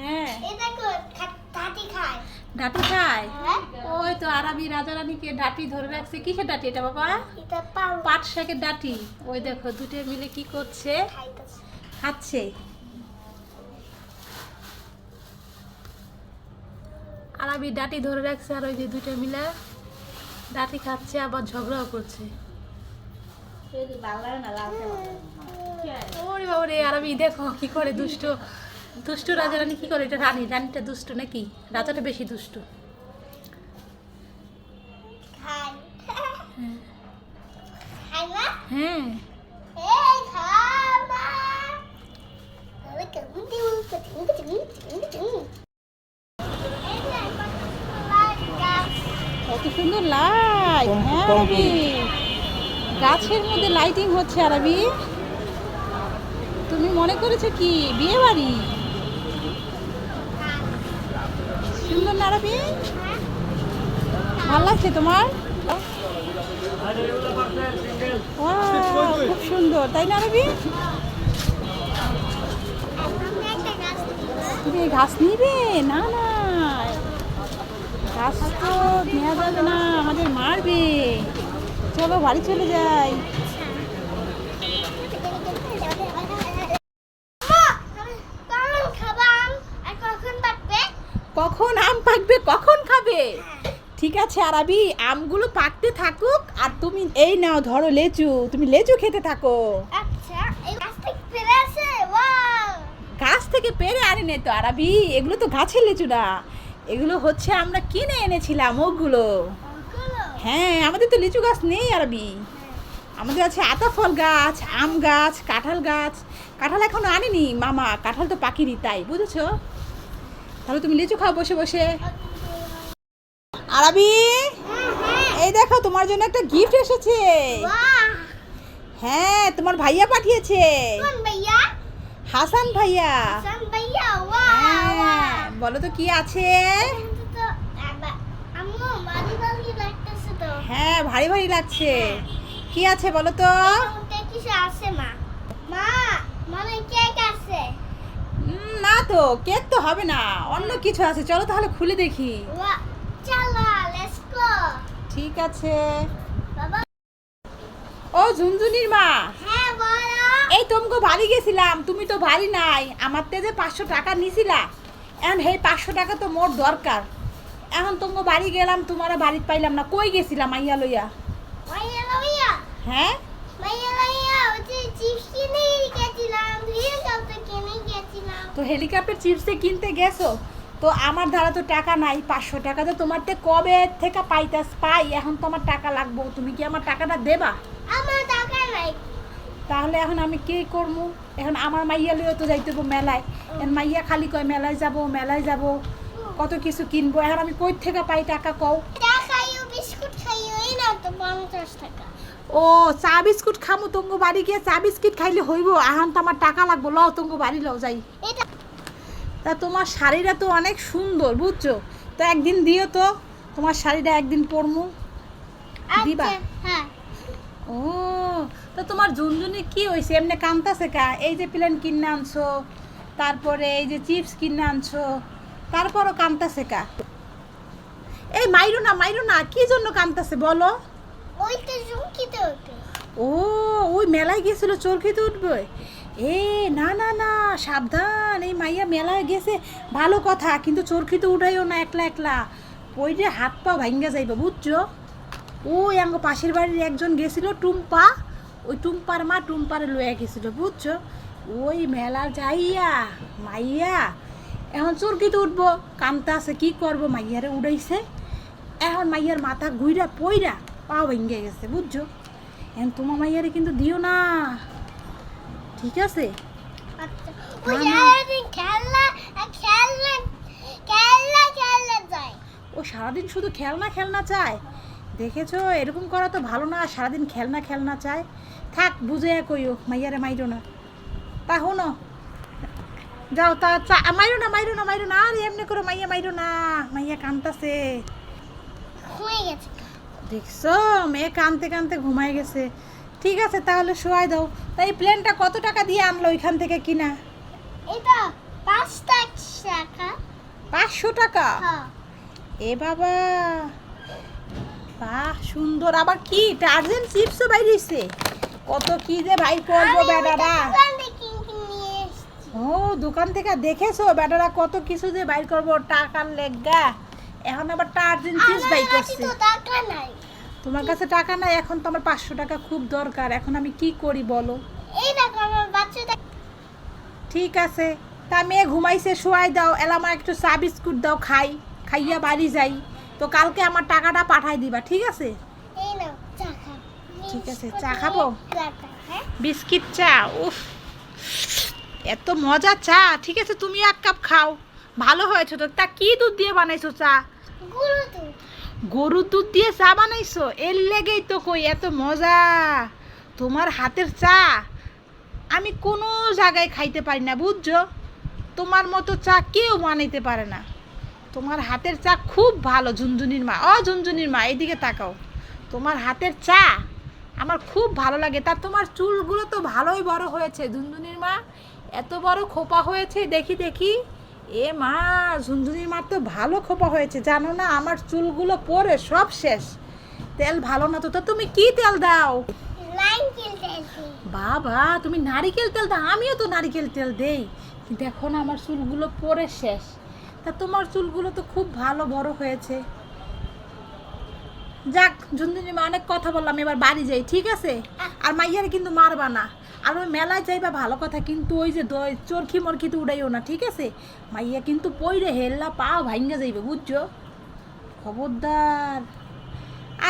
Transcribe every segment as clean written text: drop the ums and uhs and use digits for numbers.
হ্যাঁ এই দেখো ডাটি খায়। ডাটি খায়? হ্যাঁ। ওই তো আরবি রাজা রানীকে ডাটি ধরে রাখছে। কিসের ডাটি এটা বাবা? এটা পাল পাট শাকের ডাটি। ওই দেখো দুটো মিলে কি করছে, খাইতেছে। খাচ্ছে। আরবি ডাটি ধরে রাখছে আর ওই যে দুটো মিলে ডাটি খাচ্ছে, আবার ঝগড়াও করছে। ওরে বাবা রে, আরবি দেখো কি করে, দুষ্ট দুষ্টু রাজা রানী কি করে। এটা রানী, রানীটা দুষ্ট নাকি? রাজাটা বেশি দুষ্ট। খায়। খায় না? হ্যাঁ এই খাবা। আরে কেমন দিও কঠিন কঠিন কঠিন। এই যে কত সুন্দর লাইট। হ্যাঁ আরবি, গাছের মধ্যে লাইটিং হচ্ছে। আরবি তুমি মনে করেছো কি বিয়ে বাড়ি? সুন্দর না আরবি? ভালো লাগছে তোমার? Wow, খুব সুন্দর তাই না আরবি? তুমি এই ঘাস নিবে? না না, ঘাস তো নেওয়া যাবে না, আমাদের মারবে। চলো বাড়ি চলে যাই। কখন আম পাকবে, কখন খাবে? ঠিক আছে আরবি, আমগুলো পাকতে থাকুক আর তুমি এই নাও ধরো লেচু, তুমি লেচু খেতে থাকো। আচ্ছা, এই গাছ থেকে পেরে আসে। ওয়াও! গাছ থেকে পেরে আনি নে তো আরবি, এগুলো তো গাছের লেচু না, এগুলো হচ্ছে আমরা কিনে এনেছিলাম ওগুলো। ওগুলো? হ্যাঁ, আমাদের তো লিচু গাছ নেই আরবি, আমাদের আছে আতাফল গাছ, আম গাছ, কাঁঠাল গাছ। কাঁঠাল এখনো আনিনি মামা, কাঁঠাল তো পাকিনি, তাই বুঝেছো? তাহলে তুমি লিচু খাও বসে বসে। আরবি এই দেখো তোমার জন্য একটা গিফট এসেছে। বাহ! হ্যাঁ, তোমার ভাইয়া পাঠিয়েছে। কোন ভাইয়া? হাসান ভাইয়া। হাসান ভাইয়া। ওয়াও! হ্যাঁ, বলো তো কি আছে? কিন্তু তো আম্মু ভারী ভারী লাগতেছে তো। হ্যাঁ, ভারী ভারী লাগছে। কি আছে বলো তো? ওতে কিছু আছে মা? মা, মানে কেক আছে। না তো, কেক তো হবে না, অন্য কিছু আছে। চলো তাহলে খুলে দেখি। ওয়া, চলো লেটস গো। ঠিক আছে। বাবা। ও ঝুনঝুনির মা, হ্যাঁ বলো। এই তোমাকে বাড়ি গেছিলাম, তুমি তো বাড়ি নাই। আমার তে যে 500 টাকা নিছিলা, এখন এই 500 টাকা তো মোর দরকার। এখন তোমাকে বাড়ি গেলাম, তোমার বাড়ি পাইলাম না। কই গেছিলাম মাইয়া লইয়া? মাইয়া লইয়া? হ্যাঁ, মাইয়া লইয়া ওতে চিপস কিনে গেছিলাম, দিয়ে কাউকে কিনে গেছিলাম। তো হেলিকপ্টার চিপসে কিনতে গেছো, তো আমার ধারা তো টাকা নাই। 500 টাকা তো তোমার তে কবে থেকে পাই, এখন তো আমার টাকা লাগবো। তুমি কি আমার টাকাটা দেবা? আমার টাকা নাই। তাহলে এখন আমি কি করবো? এখন আমার মাইয়া লইয়া তো যাইতে হবো মেলায়। এখন মাইয়া খালি কয় মেলায় যাব, কত কিছু কিনবো। এখন আমি কই থেকে পাই টাকা কও? চা খাইও, বিস্কুট খাইও, এই নাও তো 50 টাকা। ও, চা বিস্কুট খামু? তঙ্গ বাড়ি গিয়ে চা বিস্কুট খাইলে হইব? এখন তো আমার টাকা লাগবো। লও তঙ্গ বাড়ি লও যাই। এটা তা তোমার শাড়িটা তো অনেক সুন্দর বুঝছো, তো একদিন দিও তো, তোমার শাড়িটা একদিন পরমু। দিবা? আচ্ছা, হ্যাঁ। ও, তো তোমার ঝুনঝুনি কি হয়েছে, এমনি কান্তাছে কা? এই যে প্লেন কিনে আনছো, তারপরে এই যে চিপস কিনে আনছো, তারপরও কান্তাছে কা? এই মাইরো না, কি জন্য কান্তাছে বলো? ওইটা ঝুঁকিতে ওঠে। ও, ওই মেলায় গেছিল চরকিতে উঠবে। এ না না না, সাবধান, এই মাইয়া মেলায় গেছে ভালো কথা, কিন্তু চরকিতে উঠাইও না একলা একলা, পইরে হাত পা ভাঙ্গা যাইবা বুঝছো? ওই আঙ্গ পাশের বাড়ির একজন গেছিল টুম্পা, ওই টুম্পার মা টুম্পারে লইয়া গেছিল বুঝছো। ওই মেলা যাইয়া মাইয়া এখন চরকিতে উঠবো, কান্তা আছে, কি করবো, মাইয়ারে উড়াইছে। এখন মাইয়ার মাথা ঘুইরা পইরা পা ভেঙে গেছে বুঝছো। এখন তোমার মাইয়ারে কিন্তু দিও না, ঠিক আছে? আচ্ছা, ওই না, না। সারাদিন খেলনা খেলনা খেলনা খেলনা যায়। ও সারাদিন শুধু খেলনা চায়, দেখেছো? এরকম করা তো ভালো না, সারাদিন খেলনা চায়। থাক, বুঝে কইও, মাইয়ারে মাইরো না। তা হনো, যাও তা মাইরো না, আর এমনি করে মাইয়া মাইরো না, মাইয়া কান্তাছে। ঘুমিয়ে গেছে। দেখছো, মেয়ে কানতে কানতে ঘুমায় গেছে। ঠিক আছে তাহলে শোয়াই দাও। তাই এই প্লেনটা কত টাকা দিয়ে আনলো ওইখান থেকে কিনা? এটা 5 টাকা। টাকা? হ্যাঁ এ বাবা, বাহ সুন্দর। আবার কি টার্জেন চিপসও বাইরেছে, কত কি যে ভাই করবো বেটারা। দোকান থেকে নিয়ে এসেছি। ও দোকান থেকে দেখেছো বেটারা কত কিছু যে বাইর করবো টাকার লেগা। এখন আবার টার্জেন চিপস আমার বাইর কাছে করছে। তো টাকা নাই। তোমার কাছে টাকা নাই, এখন তো আমার 500 টাকা খুব দরকার, এখন আমি কি করি বলো? এই দেখো আমার বাচ্চাটা। ঠিক আছে, তা মেয়ে ঘুমাইছে, শোয়াই দাও, এলা আমার একটু চা বিস্কুট দাও, খাইয়া বাড়ি যাই। তো কালকে আমার টাকাটা পাঠাই দিবা, ঠিক আছে? এই নাও চা খাও। ঠিক আছে, চা খাবো? টাকা, হ্যাঁ? বিস্কিট চা, উফ এত মজা চা। ঠিক আছে, তুমি 1 কাপ খাও, ভালো হয়েছে তো। তা কি দুধ দিয়ে বানাইছো চা? গুঁড়ো দুধ। গরুর দুধ দিয়ে চা বানাইছো? এর লেগেই তো কই এত মজা। তোমার হাতের চা আমি কোনো জায়গায় খাইতে পারি না, বুঝছো? তোমার মতো চা কেউ বানাইতে পারে না। তোমার হাতের চা খুব ভালো ঝুনঝুনির মা। ও ঝুনঝুনির মা, এইদিকে তাকাও। তোমার হাতের চা আমার খুব ভালো লাগে। তা তোমার চুলগুলো তো ভালোই বড় হয়েছে ঝুনঝুনির মা, এত বড় খোপা হয়েছে, দেখি দেখি। এ মা, ঝুনঝুনির মা তো ভালো খোপা হয়েছে, জানো না আমার চুলগুলো পরে সব শেষ। তেল ভালো না তো। তা তুমি কি তেল দাও? নারকেল তেল দিই। বাবা, তুমি নারিকেল তেল দাও? আমিও তো নারিকেল তেল দেই, কিন্তু এখন আমার চুলগুলো পরে শেষ। তা তোমার চুলগুলো তো খুব ভালো বড় হয়েছে। যাক ঝুনঝুনি মা, অনেক কথা বললাম, এবার বাড়ি যাই, ঠিক আছে? আর মাইয়ারে কিন্তু মারবা না। আর ওই মেলায় যাইবা ভালো কথা, কিন্তু ওই যে চরখি মরখিতে উড়াইও না, ঠিক আছে? মাইয়া কিন্তু পইরে হেল্লা পাও ভাঙ্গা যাইবে, বুঝছো? খবরদার।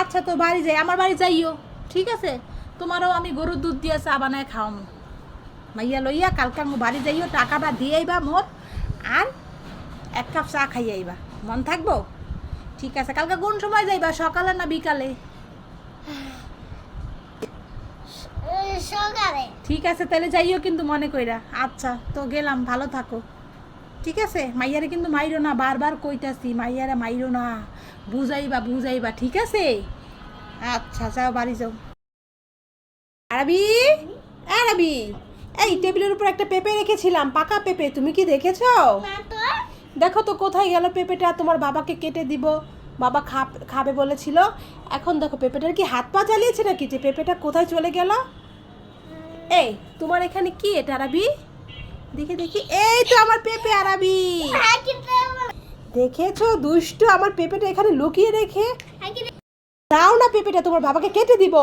আচ্ছা তো বাড়ি যাই, আমার বাড়ি যাইও, ঠিক আছে? তোমারও আমি গরুর দুধ দিয়ে চা বানায় খাওয়ামো। মাইয়া লইয়া কালকে আমি বাড়ি যাইও, টাকাটা দিয়ে আইবা মোর, আর 1 কাপ চা খাইয়ে আইবা, মন থাকবো? ঠিক আছে, কালকে কোন সময় যাইবা, সকালে না বিকালে? সকালে। ঠিক আছে, তাহলে যাইও কিন্তু মনে কইরা। আচ্ছা তো গেলাম, ভালো থাকো, ঠিক আছে? মাইয়ারে কিন্তু মাইরো না, বারবার কইতাছি মাইয়ারে মাইরো না, বুঝাইবা, ঠিক আছে? আচ্ছা যাও, বাড়ি যাও। আরবি, আরবি, এই টেবিলের উপর একটা পেঁপে রেখেছিলাম, পাকা পেঁপে, তুমি কি দেখেছো? না তো। দেখো তো কোথায় গেল পেঁপেটা। তোমার বাবাকে কেটে দিব, বাবা খাবে বলেছিল। এখন দেখো পেঁপেটার কি হাত পা চালিয়েছে নাকি, যে পেঁপেটা কোথায় চলে গেল? এই তোমার এখানে কি এটা আরাবি? দেখি দেখি, এই তো আমার পেঁপে আরাবি। দেখেছো দুষ্টু, আমার পেঁপেটা এখানে লুকিয়ে রেখে দাও না পেঁপেটা, তোমার বাবাকে কেটে দিব।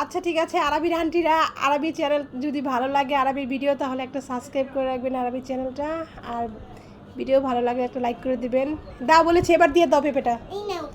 আচ্ছা ঠিক আছে, আরবির আন্টিরা, আরবি চ্যানেল যদি ভালো লাগে, আরবির ভিডিও, তাহলে একটা সাবস্ক্রাইব করে রাখবেন আরবি চ্যানেলটা, আর ভিডিও ভালো লাগলে একটা লাইক করে দিবেন। দাও বলেছি, এবার দিয়ে দাও পেঁপেটা। এই নাও।